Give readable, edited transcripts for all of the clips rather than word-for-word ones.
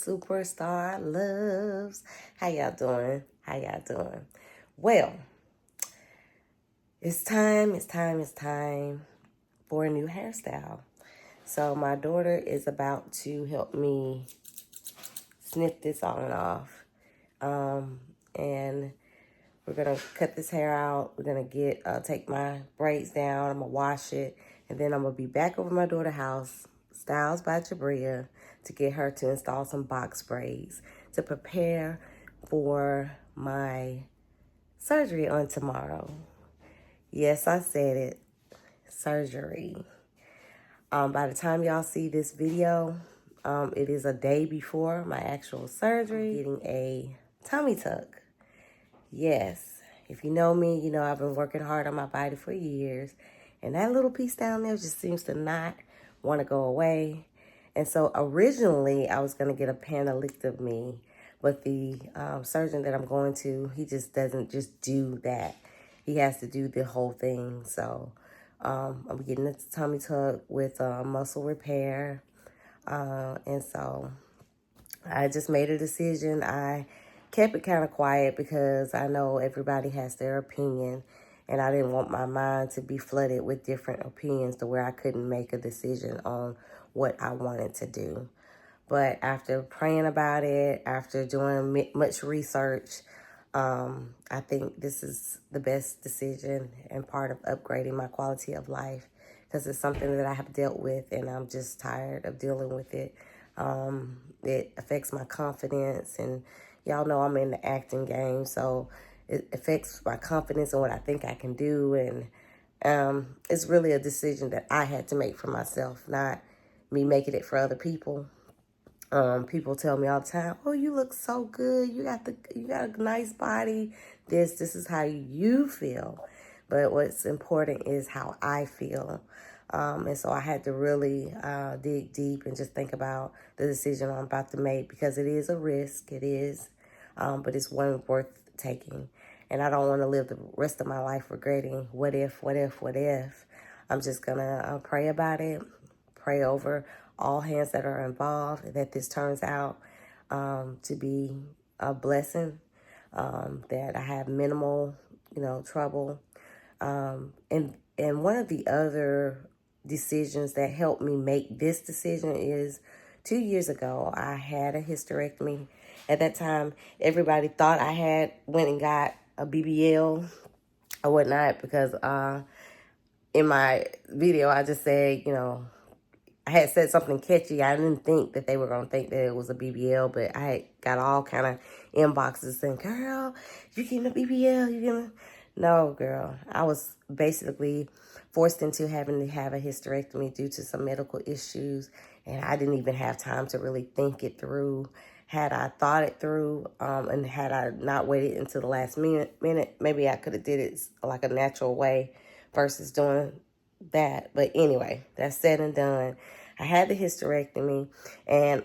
superstar loves. How y'all doing? How y'all doing? Well, it's time for a new hairstyle. So my daughter is about to help me snip this on and off. And we're gonna cut this hair out. We're gonna take my braids down. I'm gonna wash it, and then I'm gonna be back over my daughter's house, Styles by Debrika, to get her to install some box braids to prepare for my surgery on tomorrow. Yes, I said it, surgery. By the time y'all see this video, it is a day before my actual surgery. I'm getting a tummy tuck. Yes, if you know me, you know I've been working hard on my body for years. And that little piece down there just seems to not want to go away. And so originally I was going to get a panellectomy, but the surgeon that I'm going to, he just doesn't just do that. He has to do the whole thing. So I'm getting a tummy tuck with muscle repair. And so I just made a decision. I kept it kind of quiet because I know everybody has their opinion, and I didn't want my mind to be flooded with different opinions to where I couldn't make a decision on what I wanted to do. But after praying about it, after doing much research, I think this is the best decision and part of upgrading my quality of life, because it's something that I have dealt with and I'm just tired of dealing with it. It affects my confidence, and y'all know I'm in the acting game, so it affects my confidence and what I think I can do. And it's really a decision that I had to make for myself, not me making it for other people. People tell me all the time, "Oh, you look so good. You got a nice body. This is how you feel." But what's important is how I feel. And so I had to really dig deep and just think about the decision I'm about to make, because it is a risk. It is, but it's one worth taking. And I don't want to live the rest of my life regretting what if. I'm just going to pray about it, pray over all hands that are involved, that this turns out to be a blessing, that I have minimal, trouble. And one of the other decisions that helped me make this decision is 2 years ago, I had a hysterectomy. At that time, everybody thought I went and got a BBL or whatnot, because in my video, I just said, I had said something catchy. I didn't think that they were going to think that it was a BBL, but I had got all kind of inboxes saying, "Girl, you getting a BBL? You getting a..." No, girl. I was basically forced into having to have a hysterectomy due to some medical issues, and I didn't even have time to really think it through. Had I thought it through, and had I not waited until the last minute, maybe I could have did it like a natural way versus doing that. But anyway, that's said and done. I had the hysterectomy, and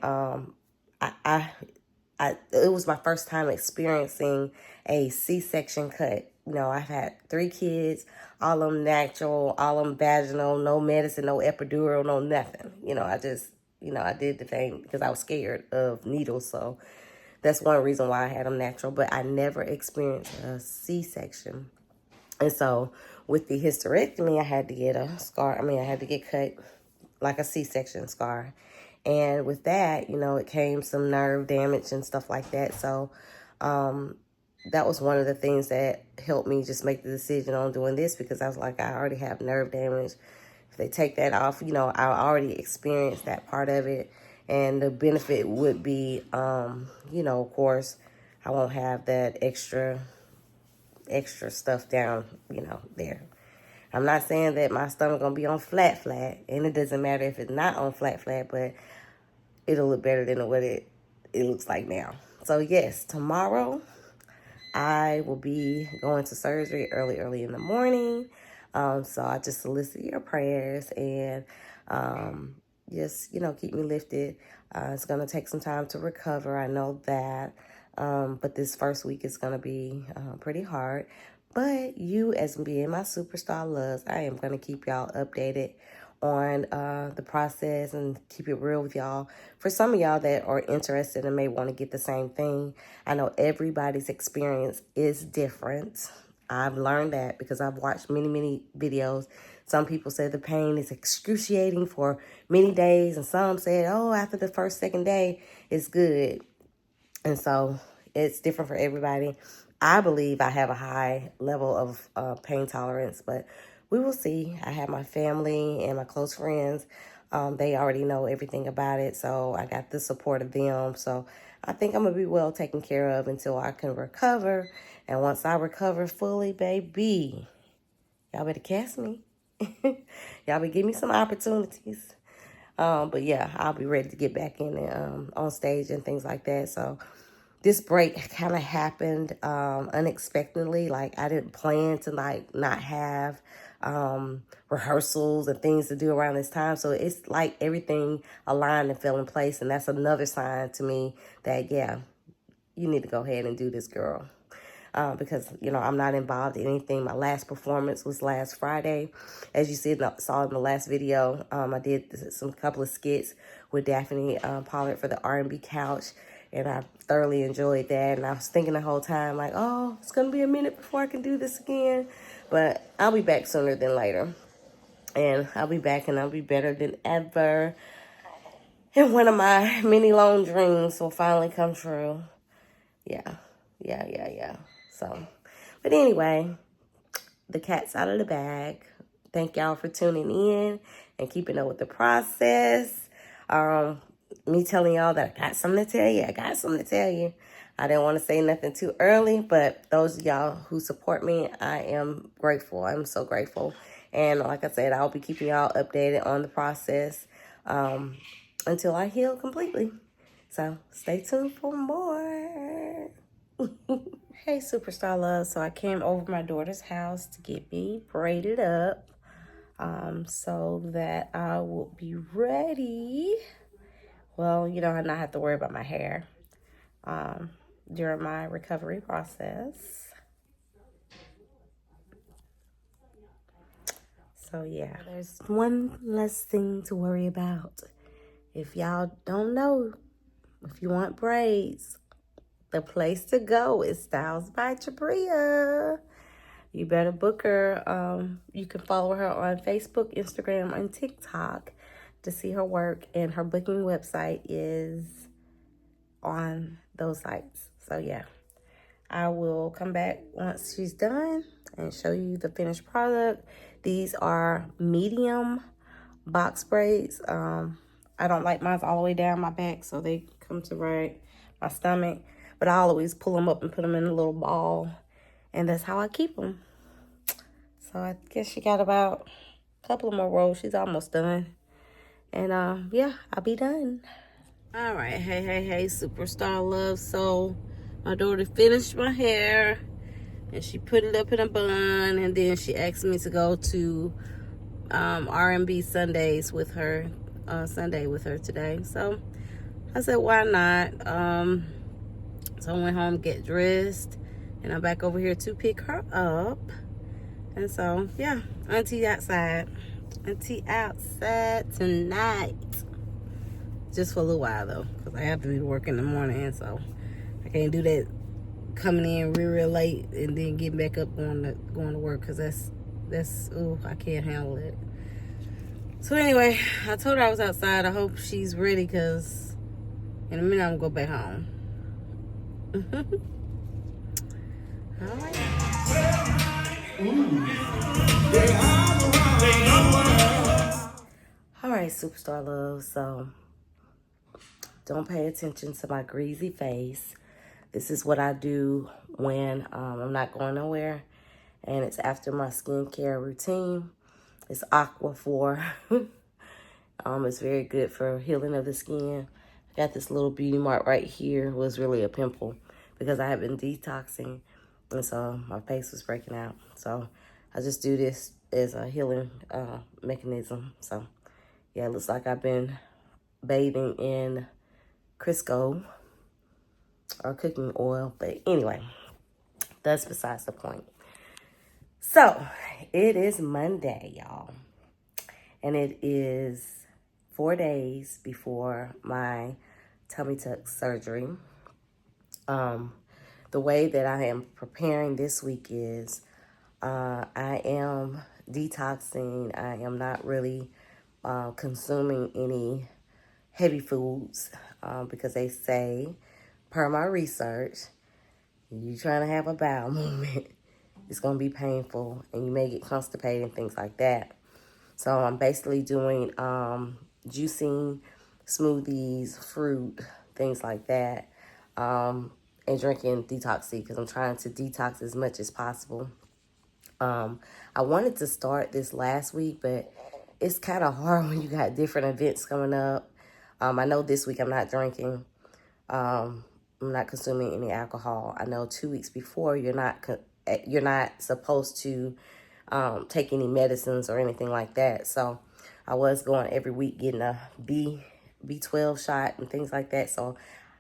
it was my first time experiencing a C-section cut. I've had 3 kids, all of them natural, all of them vaginal, no medicine, no epidural, no nothing. I did the thing because I was scared of needles. So that's one reason why I had them natural. But I never experienced a C-section. And so with the hysterectomy, I had to get a scar. I had to get cut like a C-section scar. And with that, it came some nerve damage and stuff like that. So that was one of the things that helped me just make the decision on doing this, because I was like, I already have nerve damage. If they take that off, I already experienced that part of it. And the benefit would be, of course, I won't have that extra stuff down, there. I'm not saying that my stomach gonna be on flat, and it doesn't matter if it's not on flat, but it'll look better than what it looks like now. So yes, tomorrow I will be going to surgery early in the morning. So I just solicit your prayers, and just, keep me lifted. It's gonna take some time to recover. I know that. But this first week is going to be pretty hard. But you, as being my superstar loves, I am going to keep y'all updated on the process and keep it real with y'all. For some of y'all that are interested and may want to get the same thing, I know everybody's experience is different. I've learned that because I've watched many videos. Some people say the pain is excruciating for many days, and some said, oh, after the first, second day, it's good. And so it's different for everybody. I believe I have a high level of pain tolerance, but we will see. I have my family and my close friends. They already know everything about it, so I got the support of them. So I think I'm going to be well taken care of until I can recover. And once I recover fully, baby, y'all better cast me. Y'all better give me some opportunities. But yeah, I'll be ready to get back in on stage and things like that. So this break kind of happened unexpectedly. Like, I didn't plan to like not have rehearsals and things to do around this time. So it's like everything aligned and fell in place. And that's another sign to me that, yeah, you need to go ahead and do this, girl. Because, you know, I'm not involved in anything. My last performance was last Friday. As you saw in the last video, I did some couple of skits with Daphne Pollard for the R&B Couch, and I thoroughly enjoyed that. And I was thinking the whole time, like, oh, it's going to be a minute before I can do this again. But I'll be back sooner than later. And I'll be back, and I'll be better than ever. And one of my many long dreams will finally come true. Yeah. So, but anyway, the cat's out of the bag. Thank y'all for tuning in and keeping up with the process. Me telling y'all that I got something to tell you. I didn't want to say nothing too early, but those of y'all who support me, I am grateful. I'm so grateful. And like I said, I'll be keeping y'all updated on the process until I heal completely. So stay tuned for more. Hey, Superstar Love. So I came over my daughter's house to get me braided up so that I will be ready. Well, you know, I not have to worry about my hair during my recovery process. So yeah, there's one less thing to worry about. If y'all don't know, if you want braids, the place to go is Styles by Debrika. You better book her. You can follow her on Facebook, Instagram, and TikTok to see her work. And her booking website is on those sites. So yeah, I will come back once she's done and show you the finished product. These are medium box braids. I don't like mine all the way down my back, so they come to right my stomach. But I always pull them up and put them in a little ball, and that's how I keep them. So I guess she got about a couple of more rolls. She's almost done. And yeah, I'll be done. All right, hey, Superstar Love. So my daughter finished my hair, and she put it up in a bun, and then she asked me to go to R&B Sundays with her, Sunday with her today. So I said, why not? So I went home, get dressed, and I'm back over here to pick her up. And so, yeah, Auntie outside tonight. Just for a little while, though, because I have to be to work in the morning, so I can't do that coming in real late and then getting back up going to work, because that's I can't handle it. So anyway, I told her I was outside. I hope she's ready, because in a minute I'm going to go back home. All right. All right, Superstar Love. So don't pay attention to my greasy face. This is what I do when I'm not going nowhere, and it's after my skincare routine. It's Aqua 4. It's very good for healing of the skin. I got this little beauty mark right here. It was really a pimple because I have been detoxing, and so my face was breaking out. So I just do this as a healing mechanism. So yeah, it looks like I've been bathing in Crisco or cooking oil. But anyway, that's besides the point. So it is Monday, y'all. And it is 4 days before my tummy tuck surgery. The way that I am preparing this week is I am detoxing. I am not really consuming any heavy foods because they say, per my research, you trying to have a bowel movement, it's going to be painful and you may get constipated and things like that. So I'm basically doing juicing, smoothies, fruit, things like that, and drinking detox tea because I'm trying to detox as much as possible. I wanted to start this last week, but it's kind of hard when you got different events coming up. I know this week I'm not drinking. I'm not consuming any alcohol. I know 2 weeks before you're not supposed to take any medicines or anything like that. So I was going every week getting a B12 shot and things like that. So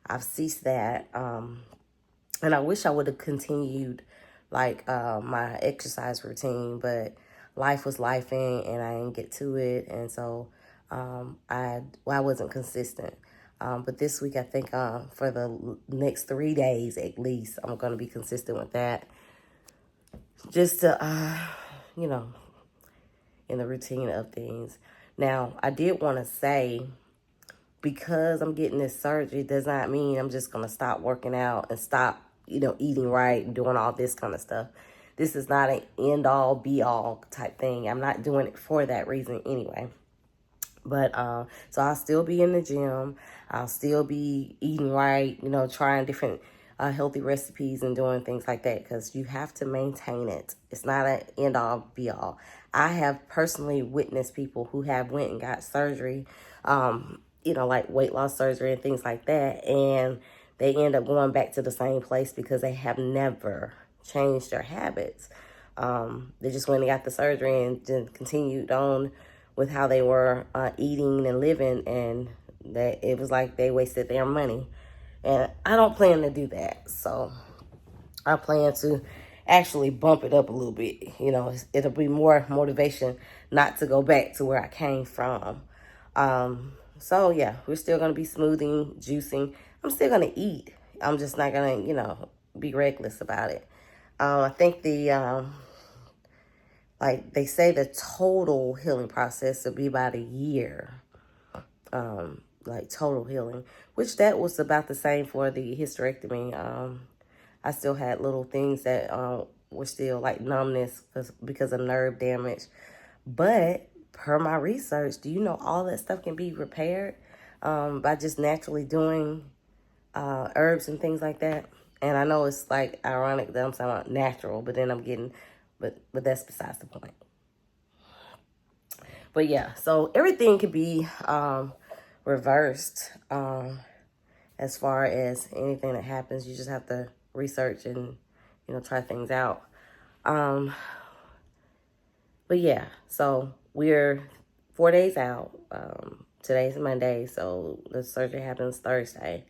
I've ceased that. And I wish I would have continued like my exercise routine, but life was lifing and I didn't get to it. And so I wasn't consistent. But this week, I think for the next 3 days at least, I'm going to be consistent with that. Just to, you know, in the routine of things. Now, I did want to say, because I'm getting this surgery does not mean I'm just going to stop working out and stop, eating right and doing all this kind of stuff. This is not an end-all, be-all type thing. I'm not doing it for that reason anyway. But, so I'll still be in the gym. I'll still be eating right, trying different healthy recipes and doing things like that because you have to maintain it. It's not an end-all, be-all. I have personally witnessed people who have went and got surgery, like weight loss surgery and things like that, and they end up going back to the same place because they have never changed their habits. They just went and got the surgery and then continued on with how they were eating and living, and that it was like they wasted their money. And I don't plan to do that. So I plan to actually bump it up a little bit. It'll be more motivation not to go back to where I came from. So yeah, we're still going to be smoothing, juicing. I'm still going to eat. I'm just not going to, be reckless about it. I think like they say the total healing process will be about a year. Like total healing, which that was about the same for the hysterectomy. I still had little things that were still like numbness because of nerve damage. But per my research, do you know all that stuff can be repaired by just naturally doing herbs and things like that? And I know it's like ironic that I'm saying about natural, but then I'm getting, but that's besides the point. But yeah, so everything could be reversed as far as anything that happens. You just have to research and, try things out. But yeah, so we're 4 days out. Today's Monday, so the surgery happens Thursday.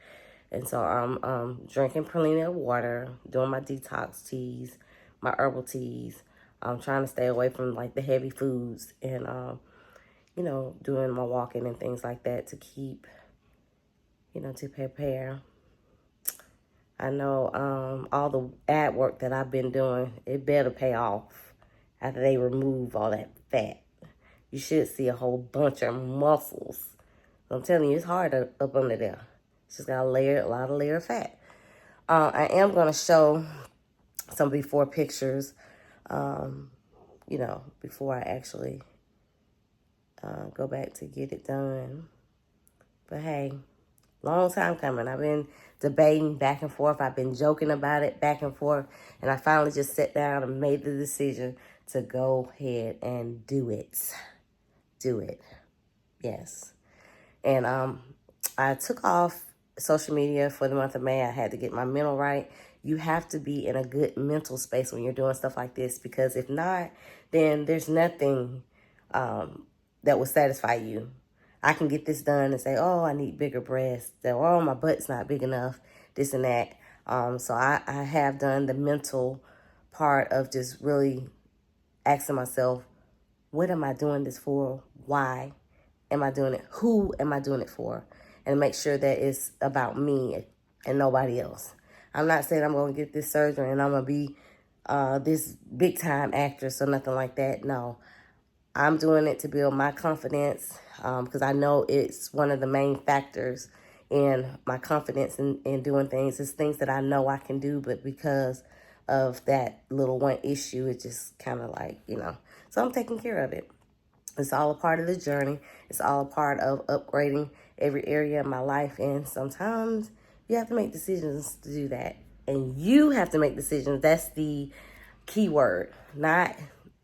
And so I'm drinking plenty of water, doing my detox teas, my herbal teas. I'm trying to stay away from like the heavy foods and, doing my walking and things like that to keep, to prepare. I know all the ad work that I've been doing, it better pay off after they remove all that fat. You should see a whole bunch of muscles. I'm telling you, it's hard up under there. It's just got a lot of layer of fat. I am going to show some before pictures, before I actually go back to get it done. But hey, long time coming. I've been debating back and forth. I've been joking about it back and forth. And I finally just sat down and made the decision to go ahead and do it. Do it. Yes. And I took off social media for the month of May. I had to get my mental right. You have to be in a good mental space when you're doing stuff like this, because if not, then there's nothing that will satisfy you. I can get this done and say, oh, I need bigger breasts. Oh, my butt's not big enough, this and that. So I have done the mental part of just really asking myself, what am I doing this for? Why am I doing it? Who am I doing it for? And make sure that it's about me and nobody else. I'm not saying I'm going to get this surgery and I'm going to be this big time actress or nothing like that. No, I'm doing it to build my confidence because I know it's one of the main factors in my confidence in doing things. It's things that I know I can do, but because of that little one issue, it just kind of like, So I'm taking care of it. It's all a part of the journey. It's all a part of upgrading every area of my life. And sometimes you have to make decisions to do that. And you have to make decisions. That's the key word, not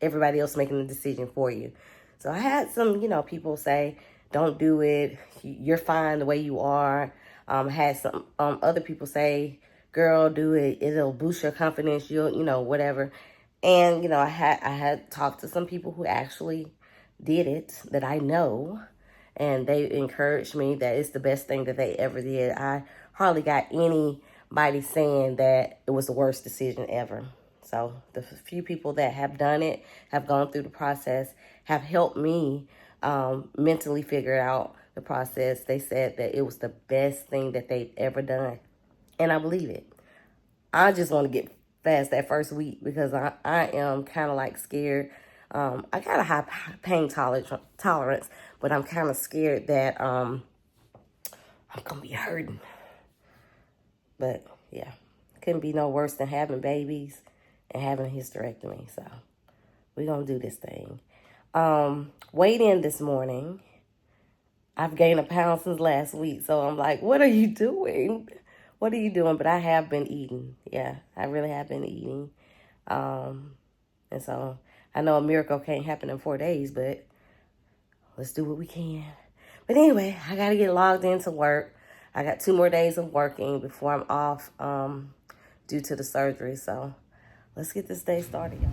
everybody else making the decision for you. So I had some, people say, don't do it. You're fine the way you are. Had some other people say, girl, do it. It'll boost your confidence. You'll, whatever. And, I had talked to some people who actually did it that I know, and they encouraged me that it's the best thing that they ever did. I hardly got anybody saying that it was the worst decision ever. So the few people that have done it, have gone through the process, have helped me mentally figure out the process. They said that it was the best thing that they've ever done. And I believe it. I just want to get past that first week because I am kind of like scared. I got a high pain tolerance, but I'm kind of scared that I'm going to be hurting. But yeah, couldn't be no worse than having babies and having a hysterectomy. So we're going to do this thing. Weighed in this morning. I've gained a pound since last week. So I'm like, what are you doing? What are you doing? But I have been eating. Yeah, I really have been eating. And so I know a miracle can't happen in 4 days, but let's do what we can. But anyway, I got to get logged into work. I got 2 more days of working before I'm off due to the surgery. So let's get this day started.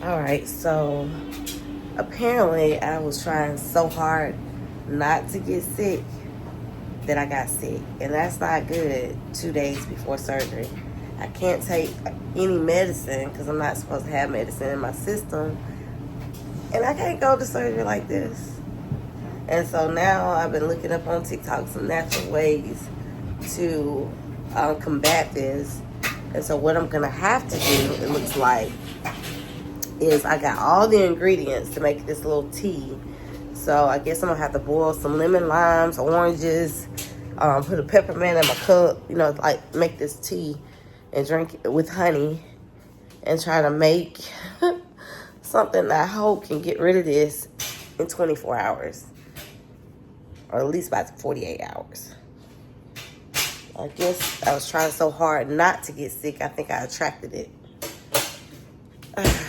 All right, so apparently I was trying so hard not to get sick that I got sick. And that's not good 2 days before surgery. I can't take any medicine because I'm not supposed to have medicine in my system. And I can't go to surgery like this. And so now I've been looking up on TikTok some natural ways to combat this. And so what I'm going to have to do, it looks like, is I got all the ingredients to make this little tea. So I guess I'm going to have to boil some lemon, limes, oranges, put a peppermint in my cup, like make this tea and drink it with honey and try to make something that I hope can get rid of this in 24 hours. Or at least about 48 hours. I guess I was trying so hard not to get sick, I think I attracted it.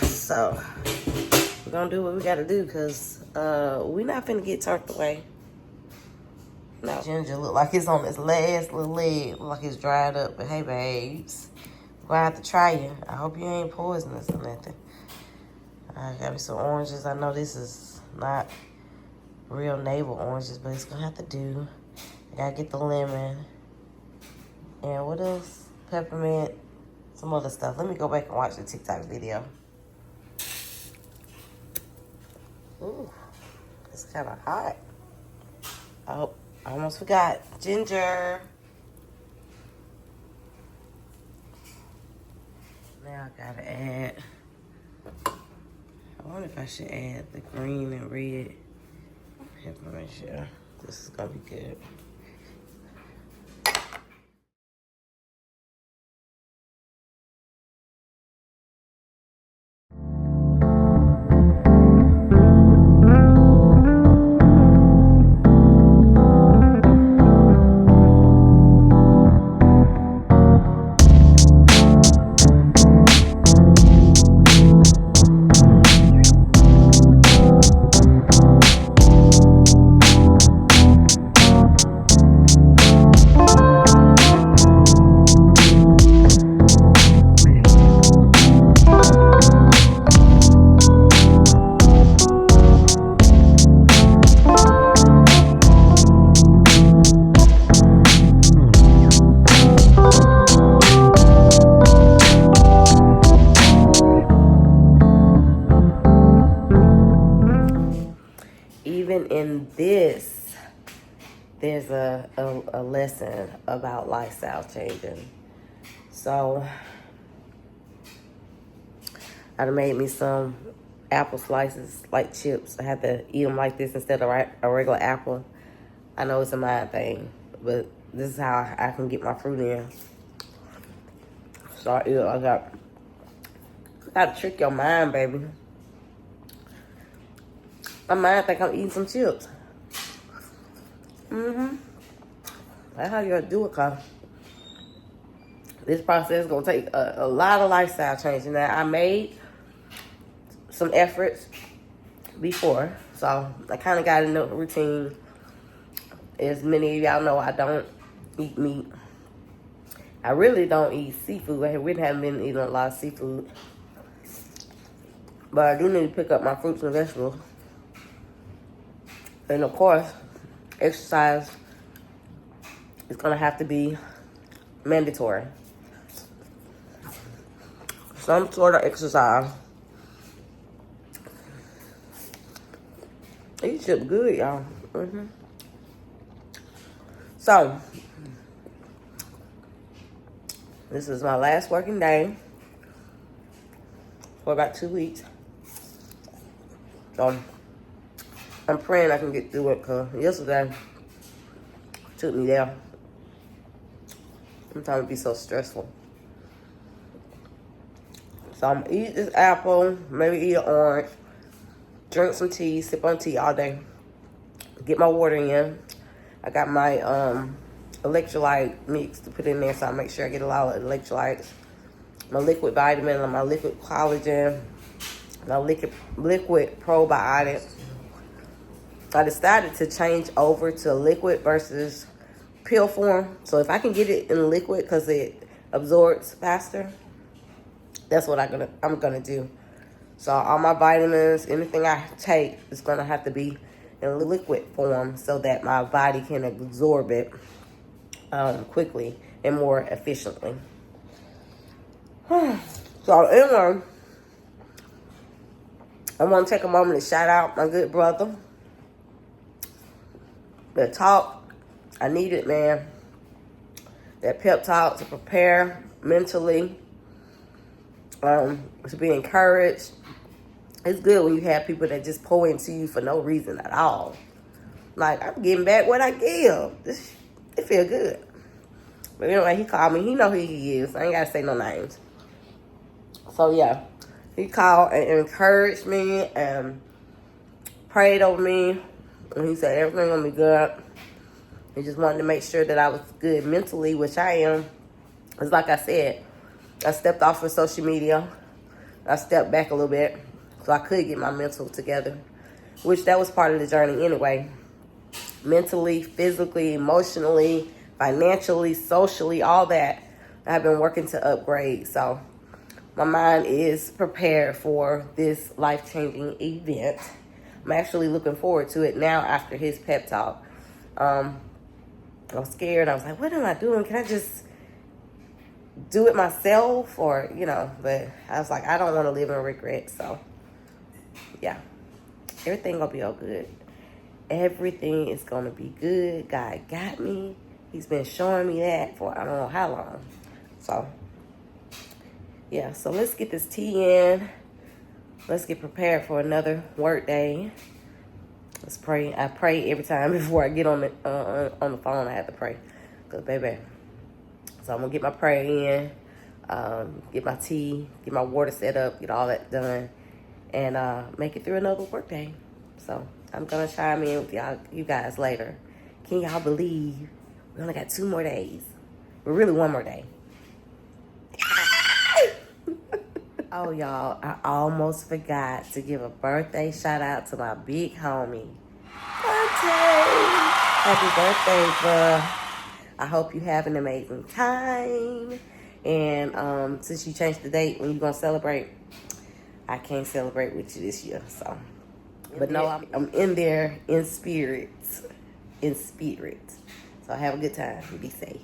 So, we're going to do what we got to do because we're not finna get turned away. No. Ginger look like it's on his last little leg. Look like it's dried up. But hey, babes, we're going to have to try you. I hope you ain't poisonous or nothing. I got me some oranges. I know this is not real navel oranges, but it's going to have to do. I got to get the lemon. And what else? Peppermint. Some other stuff. Let me go back and watch the TikTok video. Ooh, it's kind of hot. Oh, I almost forgot. Ginger. Now I gotta add. I wonder if I should add the green and red peppermint. Yeah, this is gonna be good. there's a lesson about lifestyle changing. So I done made me some apple slices like chips. I have to eat them like this instead of a regular apple. I know it's a mind thing, but this is how I can get my fruit in. So yeah, I gotta trick your mind, baby. My mind think I'm eating some chips. That's how you gotta do it, cause this process is gonna take a lot of lifestyle changing. Now I made some efforts before, so I kind of got in the routine. As many of y'all know, I don't eat meat. I really don't eat seafood. I really haven't been eating a lot of seafood, but I do need to pick up my fruits and vegetables. And of course, exercise is gonna have to be mandatory. Some sort of exercise. These chips good, y'all. So, this is my last working day for about 2 weeks. So, I'm praying I can get through it, because yesterday took me there. Sometimes it be so stressful. So I'm gonna eat this apple, maybe eat an orange, drink some tea, sip on tea all day, get my water in. I got my electrolyte mix to put in there, so I make sure I get a lot of electrolytes. My liquid vitamin, my liquid collagen, my liquid probiotic. I decided to change over to liquid versus pill form. So if I can get it in liquid because it absorbs faster, that's what I'm gonna do. So all my vitamins, anything I take is gonna have to be in liquid form so that my body can absorb it quickly and more efficiently. So anyway, I want to take a moment to shout out my good brother. The talk I needed, man. That pep talk to prepare mentally, to be encouraged. It's good when you have people that just pour into you for no reason at all. Like, I'm getting back what I give. It feel good. But anyway, he called me. He know who he is. I ain't got to say no names. So, yeah. He called and encouraged me and prayed over me. And he said everything gonna be good. He just wanted to make sure that I was good mentally, which I am. It's like I said, I stepped off of social media. I stepped back a little bit so I could get my mental together, which that was part of the journey anyway. Mentally, physically, emotionally, financially, socially, all that. I've been working to upgrade. So my mind is prepared for this life-changing event. I'm actually looking forward to it now after his pep talk. I was scared. I was like, what am I doing? Can I just do it myself? Or, but I was like, I don't want to live in regret. So, yeah, everything going to be all good. Everything is going to be good. God got me. He's been showing me that for I don't know how long. So, yeah, so let's get this tea in. Let's get prepared for another work day. Let's pray. I pray every time before I get on the phone. I have to pray, cause baby. So I'm gonna get my prayer in, get my tea, get my water set up, get all that done, and make it through another work day. So I'm gonna chime in with you guys later. Can y'all believe we only got 2 more days? We're really 1 more day. Oh, y'all, I almost forgot to give a birthday shout out to my big homie. Happy birthday, bro. I hope you have an amazing time. And since you changed the date when you're going to celebrate, I can't celebrate with you this year. So, but no, I'm in there in spirit. In spirit. So have a good time. Be safe.